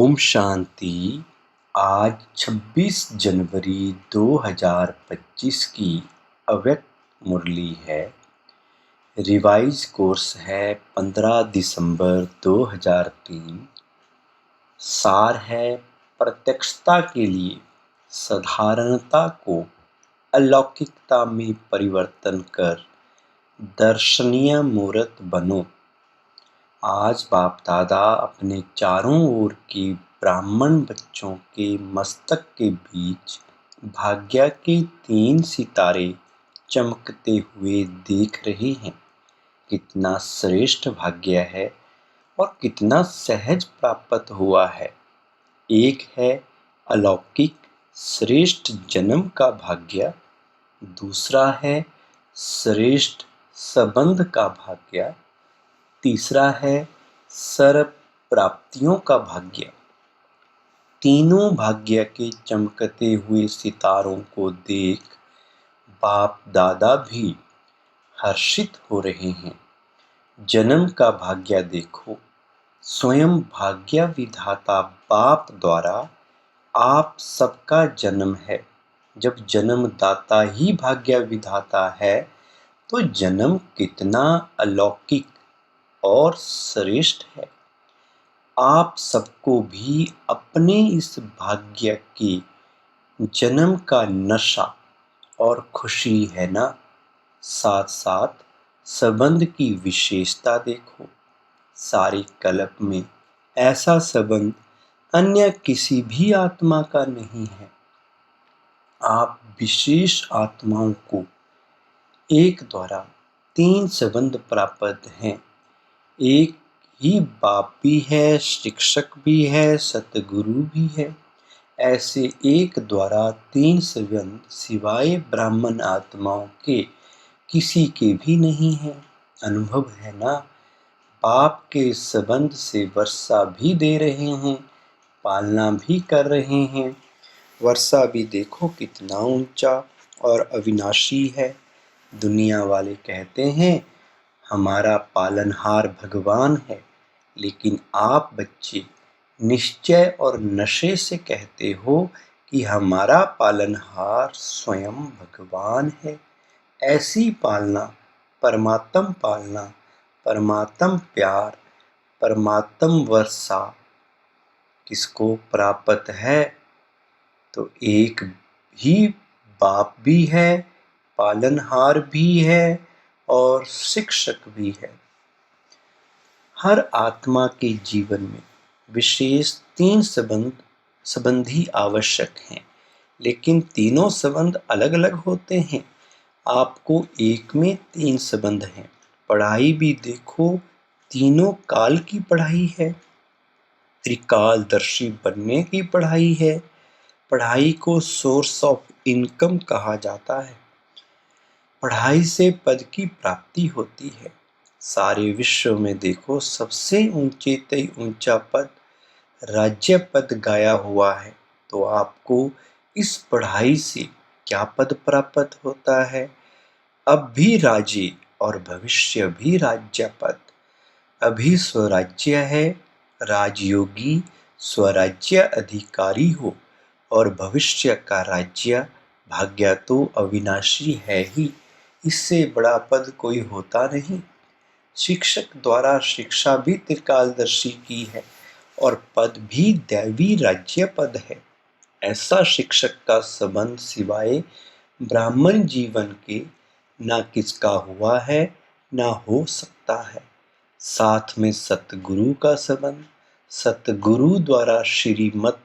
ओम शांति। आज 26 जनवरी 2025 की अव्यक्त मुरली है। रिवाइज कोर्स है 15 दिसंबर 2003। सार है प्रत्यक्षता के लिए साधारणता को अलौकिकता में परिवर्तन कर दर्शनीय मूर्त बनो। आज बाप दादा अपने चारों ओर के ब्राह्मण बच्चों के मस्तक के बीच भाग्य के 3 सितारे चमकते हुए देख रहे हैं। कितना श्रेष्ठ भाग्य है और कितना सहज प्राप्त हुआ है। एक है अलौकिक श्रेष्ठ जन्म का भाग्य, दूसरा है श्रेष्ठ संबंध का भाग्य, तीसरा है सर्व प्राप्तियों का भाग्य। तीनों भाग्य के चमकते हुए सितारों को देख बाप दादा भी हर्षित हो रहे हैं। जन्म का भाग्य देखो, स्वयं भाग्य विधाता बाप द्वारा आप सबका जन्म है। जब जन्मदाता ही भाग्य विधाता है तो जन्म कितना अलौकिक और श्रेष्ठ है। आप सबको भी अपने इस भाग्य के जन्म का नशा और खुशी है ना। साथ साथ संबंध की विशेषता देखो। सारे कल्प में ऐसा संबंध अन्य किसी भी आत्मा का नहीं है। आप विशेष आत्माओं को एक द्वारा 3 संबंध प्राप्त हैं। एक ही बाप भी है, शिक्षक भी है, सतगुरु भी है। ऐसे एक द्वारा 3 संबंध सिवाय ब्राह्मण आत्माओं के किसी के भी नहीं है। अनुभव है ना। बाप के संबंध से वर्षा भी दे रहे हैं, पालना भी कर रहे हैं। वर्षा भी देखो कितना ऊंचा और अविनाशी है। दुनिया वाले कहते हैं हमारा पालनहार भगवान है, लेकिन आप बच्चे निश्चय और नशे से कहते हो कि हमारा पालनहार स्वयं भगवान है। ऐसी पालना, परमात्म पालना, परमात्म प्यार, परमात्म वर्षा किसको प्राप्त है? तो एक ही बाप भी है, पालनहार भी है और शिक्षक भी है। हर आत्मा के जीवन में विशेष 3 संबंधी आवश्यक हैं, लेकिन तीनों संबंध अलग अलग होते हैं। आपको एक में 3 संबंध हैं। पढ़ाई भी देखो, तीनों काल की पढ़ाई है। त्रिकालदर्शी बनने की पढ़ाई है। पढ़ाई को सोर्स ऑफ इनकम कहा जाता है। पढ़ाई से पद की प्राप्ति होती है। सारे विश्व में देखो सबसे ऊंचे से ऊंचा पद राज्य पद गाया हुआ है। तो आपको इस पढ़ाई से क्या पद प्राप्त होता है? अब भी राज्य और भविष्य भी राज्य पद। अभी स्वराज्य है, राजयोगी स्वराज्य अधिकारी हो, और भविष्य का राज्य भाग्य तो अविनाशी है ही। इससे बड़ा पद कोई होता नहीं। शिक्षक द्वारा शिक्षा भी त्रिकालदर्शी की है और पद भी दैवी राज्य पद है। ऐसा शिक्षक का संबंध सिवाय ब्राह्मण जीवन के ना किसका हुआ है ना हो सकता है। साथ में सतगुरु का संबंध, सतगुरु द्वारा श्रीमत,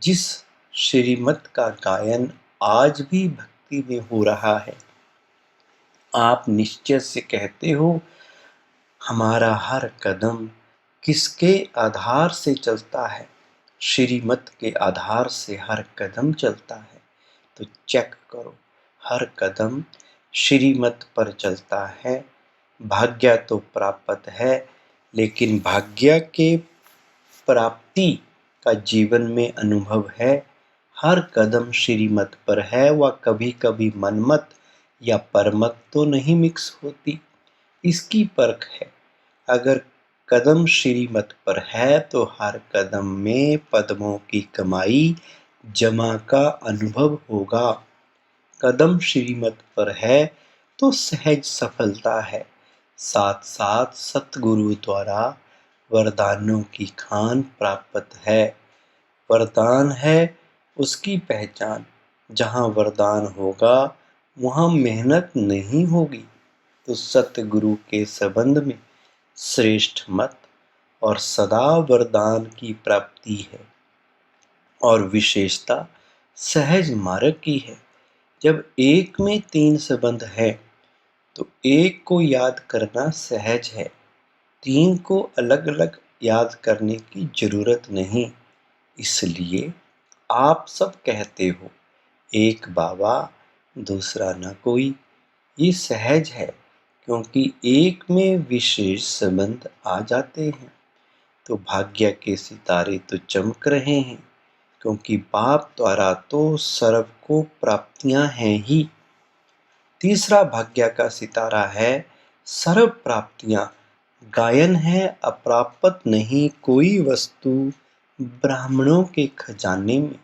जिस श्रीमत का गायन आज भी भक्ति में हो रहा है। आप निश्चय से कहते हो हमारा हर कदम किसके आधार से चलता है? श्रीमत के आधार से हर कदम चलता है। तो चेक करो, हर कदम श्रीमत पर चलता है। भाग्य तो प्राप्त है, लेकिन भाग्य के प्राप्ति का जीवन में अनुभव है। हर कदम श्रीमत पर है, वह कभी कभी मनमत या परमत तो नहीं मिक्स होती। इसकी परख है। अगर कदम श्रीमत पर है तो हर कदम में पद्मों की कमाई जमा का अनुभव होगा। कदम श्रीमत पर है तो सहज सफलता है, साथ साथ सतगुरु द्वारा वरदानों की खान प्राप्त है। वरदान है उसकी पहचान, जहाँ वरदान होगा वहाँ मेहनत नहीं होगी। तो सतगुरु के संबंध में श्रेष्ठ मत और सदा वरदान की प्राप्ति है और विशेषता सहज मार्ग की है। जब एक में 3 संबंध है तो एक को याद करना सहज है, 3 को अलग अलग याद करने की जरूरत नहीं। इसलिए आप सब कहते हो एक बाबा दूसरा न कोई। ये सहज है क्योंकि एक में विशेष संबंध आ जाते हैं। तो भाग्य के सितारे तो चमक रहे हैं क्योंकि बाप द्वारा तो सर्व को प्राप्तियां हैं ही। तीसरा भाग्य का सितारा है सर्व प्राप्तियां। गायन है अप्राप्त नहीं कोई वस्तु ब्राह्मणों के खजाने में।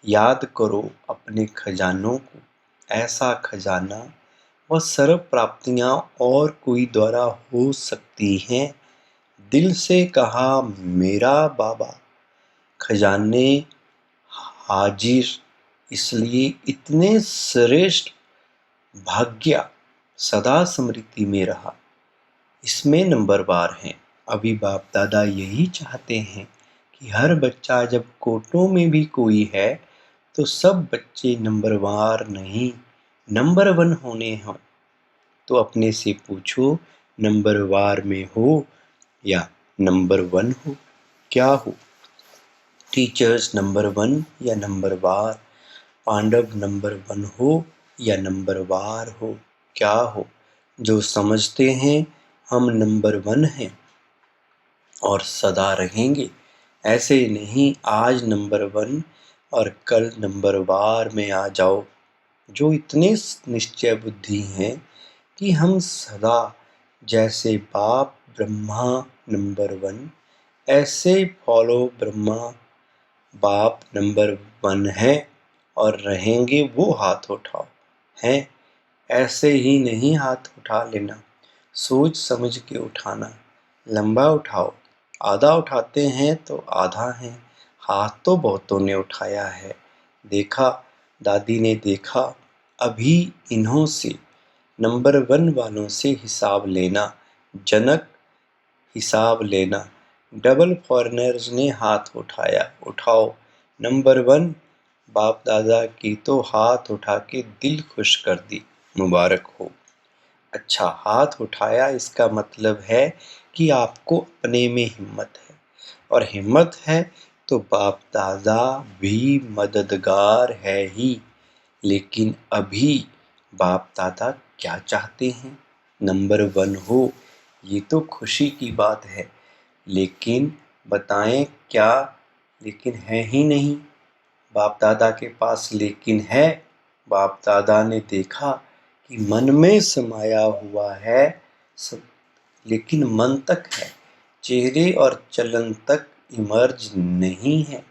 याद करो अपने खजानों को, ऐसा खजाना व सर्व प्राप्तियां और कोई द्वारा हो सकती हैं। दिल से कहा मेरा बाबा, खजाने हाजिर। इसलिए इतने श्रेष्ठ भाग्य सदा स्मृति में रहा। इसमें नंबरवार हैं। अभी बाप दादा यही चाहते हैं कि हर बच्चा जब कोटों में भी कोई है तो सब बच्चे नंबरवार नहीं नंबर 1 होने हों। तो अपने से पूछो नंबरवार में हो या नंबर 1 हो, क्या हो? टीचर्स नंबर 1 या नंबरवार, पांडव नंबर 1 हो या नंबरवार हो, क्या हो? जो समझते हैं हम नंबर 1 हैं और सदा रहेंगे। ऐसे नहीं आज नंबर 1 और कल नंबरवार में आ जाओ। जो इतने निश्चय बुद्धि हैं कि हम सदा जैसे बाप ब्रह्मा नंबर 1 ऐसे फॉलो ब्रह्मा बाप नंबर 1 है और रहेंगे, वो हाथ उठाओ। हैं ऐसे ही नहीं हाथ उठा लेना, सोच समझ के उठाना। लंबा उठाओ, आधा उठाते हैं तो आधा है। हाथ तो बहुतों ने उठाया है, देखा दादी ने देखा। अभी इन्हों से नंबर 1 वालों से हिसाब लेना, जनक हिसाब लेना। डबल फॉरेनर्स ने हाथ उठाया, उठाओ नंबर 1। बाप दादा की तो हाथ उठा के दिल खुश कर दी, मुबारक हो। अच्छा हाथ उठाया इसका मतलब है कि आपको अपने में हिम्मत है और हिम्मत है तो बाप दादा भी मददगार है ही। लेकिन अभी बाप दादा क्या चाहते हैं? नंबर 1 हो, ये तो खुशी की बात है। लेकिन बताएं क्या? लेकिन है ही नहीं। बाप दादा के पास लेकिन है। बाप दादा ने देखा कि मन में समाया हुआ है लेकिन मन तक है, चेहरे और चलन तक इमर्ज नहीं है।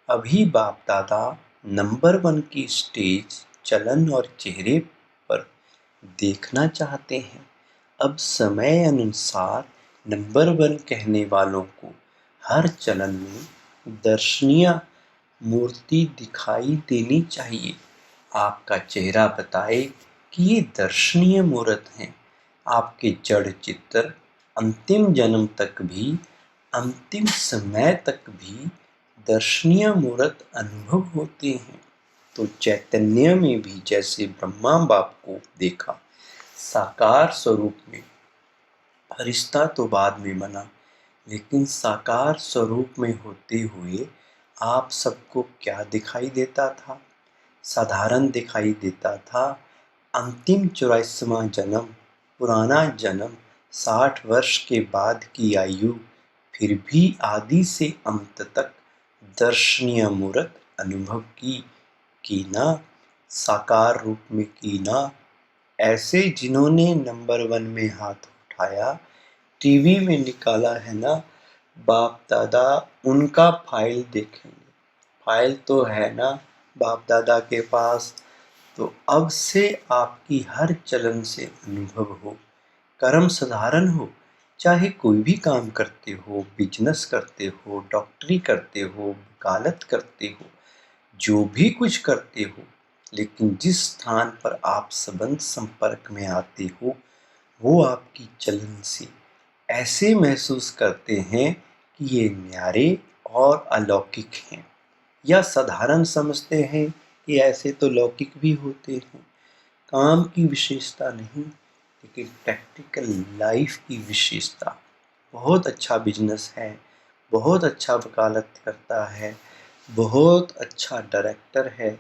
अभी बाप दादा नंबर 1 की स्टेज चलन और चेहरे पर देखना चाहते हैं। अब समय अनुसार नंबर 1 कहने वालों को हर चलन में दर्शनीय मूर्ति दिखाई देनी चाहिए। आपका चेहरा बताए कि ये दर्शनीय मूर्त हैं। आपके जड़ चित्र अंतिम जन्म तक भी, अंतिम समय तक भी दर्शनीय मूर्त अनुभव होते हैं। तो चैतन्य में भी जैसे ब्रह्मा बाप को देखा साकार स्वरूप में, फरिश्ता तो बाद में बना, लेकिन साकार स्वरूप में होते हुए आप सबको क्या दिखाई देता था? साधारण दिखाई देता था। अंतिम 84वां जन्म, पुराना जन्म, 60 वर्ष के बाद की आयु, फिर भी आदि से अंत तक दर्शनीय मूर्त अनुभव की ना, साकार रूप में की ना। ऐसे जिन्होंने नंबर 1 में हाथ उठाया टीवी में निकाला है ना, बाप दादा उनका फाइल देखेंगे। फाइल तो है ना बाप दादा के पास, तो अब से आपकी हर चलन से अनुभव हो, कर्म साधारण हो, चाहे कोई भी काम करते हो, बिजनेस करते हो, डॉक्टरी करते हो, वकालत करते हो, जो भी कुछ करते हो, लेकिन जिस स्थान पर आप संबंध संपर्क में आते हो, वो आपकी चलन से ऐसे महसूस करते हैं कि ये न्यारे और अलौकिक हैं, या साधारण समझते हैं कि ऐसे तो लौकिक भी होते हैं। काम की विशेषता नहीं, लेकिन प्रैक्टिकल लाइफ की विशेषता। बहुत अच्छा बिजनेस है, बहुत अच्छा वकालत करता है, बहुत अच्छा डायरेक्टर है,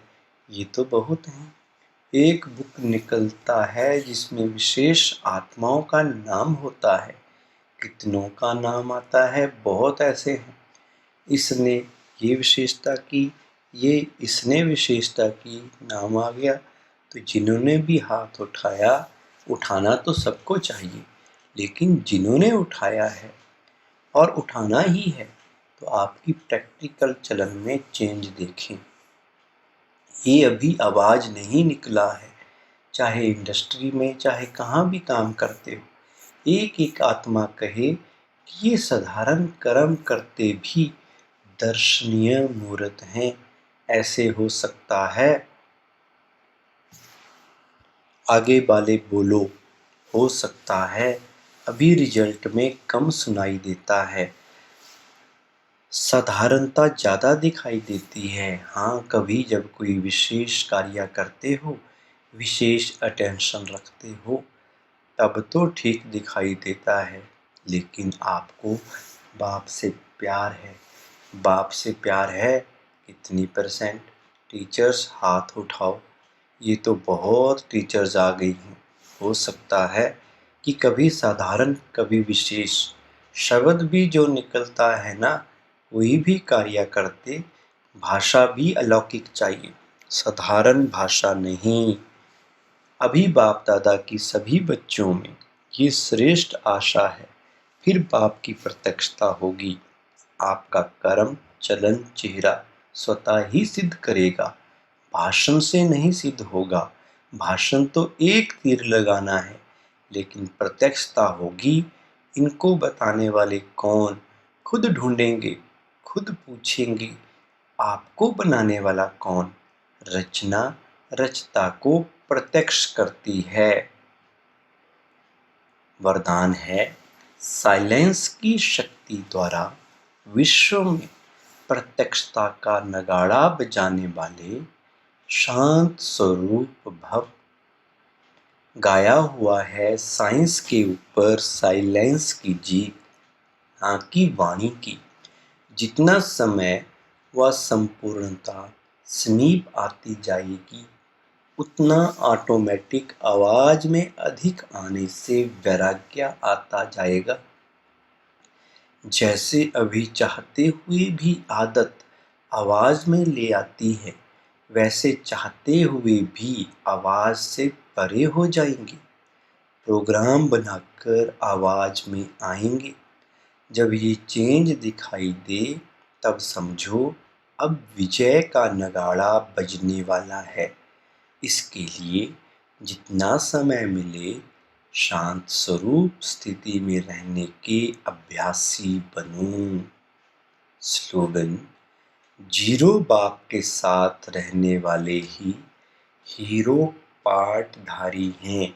ये तो बहुत हैं। एक बुक निकलता है जिसमें विशेष आत्माओं का नाम होता है, कितनों का नाम आता है, बहुत ऐसे हैं। इसने ये विशेषता की, ये इसने विशेषता की, नाम आ गया। तो जिन्होंने भी हाथ उठाया, उठाना तो सबको चाहिए, लेकिन जिन्होंने उठाया है और उठाना ही है, तो आपकी प्रैक्टिकल चलन में चेंज देखें। ये अभी आवाज़ नहीं निकला है, चाहे इंडस्ट्री में, चाहे कहाँ भी काम करते हो, एक एक आत्मा कहे कि ये साधारण कर्म करते भी दर्शनीय मूर्त हैं, ऐसे हो सकता है। आगे वाले बोलो, हो सकता है अभी रिजल्ट में कम सुनाई देता है, साधारणता ज़्यादा दिखाई देती है। हाँ, कभी जब कोई विशेष कार्य करते हो, विशेष अटेंशन रखते हो, तब तो ठीक दिखाई देता है, लेकिन आपको बाप से प्यार है। बाप से प्यार है कितनी %? टीचर्स हाथ उठाओ। ये तो बहुत टीचर्स आ गई हैं। हो सकता है कि कभी साधारण कभी विशेष शब्द भी जो निकलता है ना, वही भी कार्य करते। भाषा भी अलौकिक चाहिए, साधारण भाषा नहीं। अभी बाप दादा की सभी बच्चों में ये श्रेष्ठ आशा है, फिर बाप की प्रत्यक्षता होगी। आपका कर्म चलन चेहरा स्वतः ही सिद्ध करेगा, भाषण से नहीं सिद्ध होगा। भाषण तो एक तीर लगाना है, लेकिन प्रत्यक्षता होगी। इनको बताने वाले कौन? खुद ढूंढेंगे, खुद पूछेंगे। आपको बनाने वाला कौन? रचना रचता को प्रत्यक्ष करती है। वरदान है, साइलेंस की शक्ति द्वारा विश्व में प्रत्यक्षता का नगाड़ा बजाने वाले शांत स्वरूप भव। गाया हुआ है साइंस के ऊपर साइलेंस की जीत, ना कि वाणी की। जितना समय व संपूर्णता समीप आती जाएगी, उतना ऑटोमेटिक आवाज में अधिक आने से वैराग्य आता जाएगा। जैसे अभी चाहते हुए भी आदत आवाज में ले आती है, वैसे चाहते हुए भी आवाज से परे हो जाएंगे। प्रोग्राम बनाकर आवाज में आएंगे। जब ये चेंज दिखाई दे, तब समझो अब विजय का नगाड़ा बजने वाला है। इसके लिए जितना समय मिले, शांत स्वरूप स्थिति में रहने के अभ्यासी बनो। स्लोगन: जीरो बाप के साथ रहने वाले ही हीरो पार्टधारी हैं।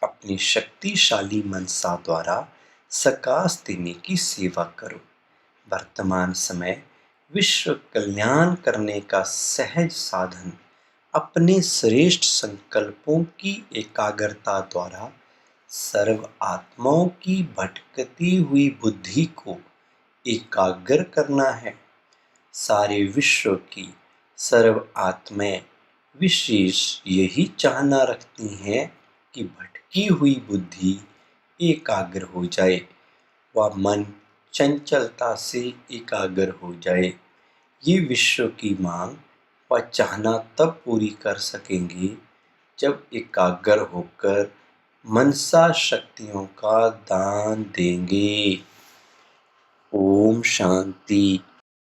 अपनी शक्तिशाली मनसा द्वारा सकाश देने की सेवा करो। वर्तमान समय विश्व कल्याण करने का सहज साधन अपने श्रेष्ठ संकल्पों की एकाग्रता द्वारा सर्व आत्माओं की भटकती हुई बुद्धि को एकाग्र करना है। सारे विश्व की सर्व आत्माएं विशेष यही चाहना रखती हैं कि भटकी हुई बुद्धि एकाग्र हो जाए, व मन चंचलता से एकाग्र हो जाए। ये विश्व की मांग व चाहना तब पूरी कर सकेंगे, जब एकाग्र होकर मनसा शक्तियों का दान देंगे। ओम शांति।